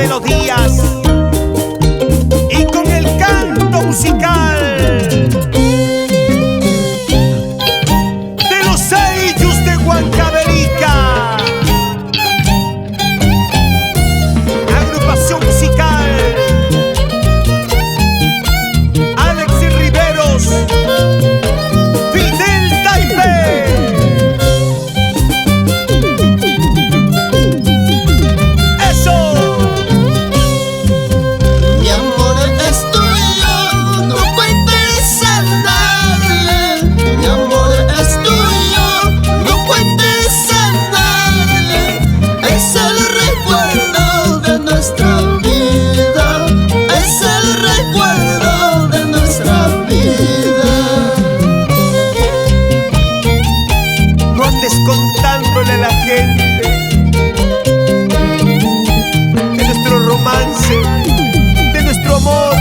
melodías y con el canto musical de los Ayllus de Huancavelica. Agrupación musical Alex y Riveros, Fidel Taipei. Contándole a la gente de nuestro romance, de nuestro amor.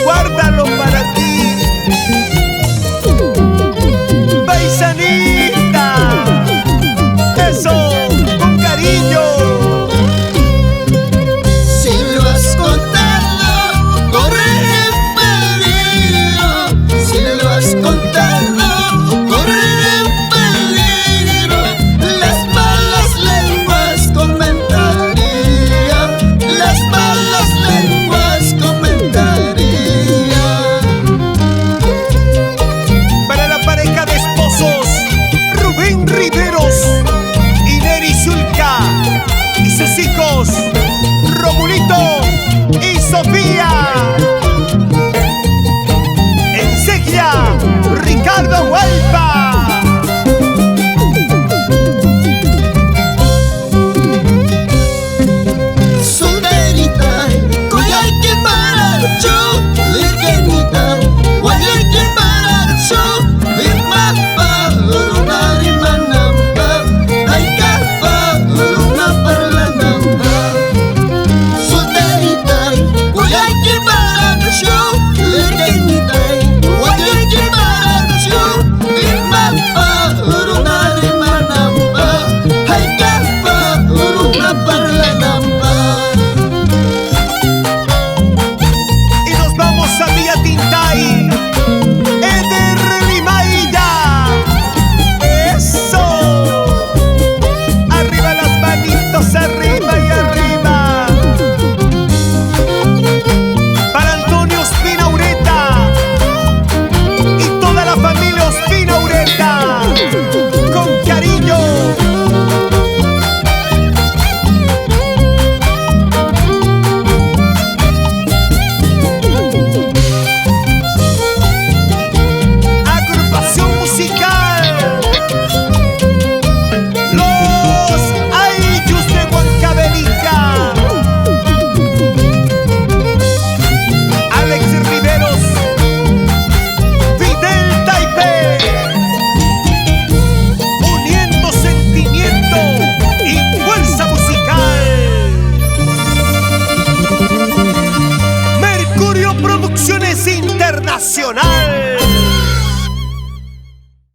Guárdalo para ti, paisanita. Eso, con cariño. Si lo has contado, corre el peligro. Si lo has contado, Romulito y Sofía. Enseguida, Ricardo Huelva. Solterita, hoy hay que parar yo. Virgenita, hoy hay que parar yo. Mi mapa, una rimanamba. Hay capa, una parlanamba. Y nos vamos a Villa Tintay, Eder Limailla. Eso. Arriba las manitos, arriba y arriba. Para Antonio Ospina Ureta y toda la familia Ospina Ureta, con cariño. Agrupación musical Los Ayllus de Huancavelica. Alex Riveros, Fidel Taipei, uniendo sentimiento y fuerza musical. Mercurio Producciones Internacional.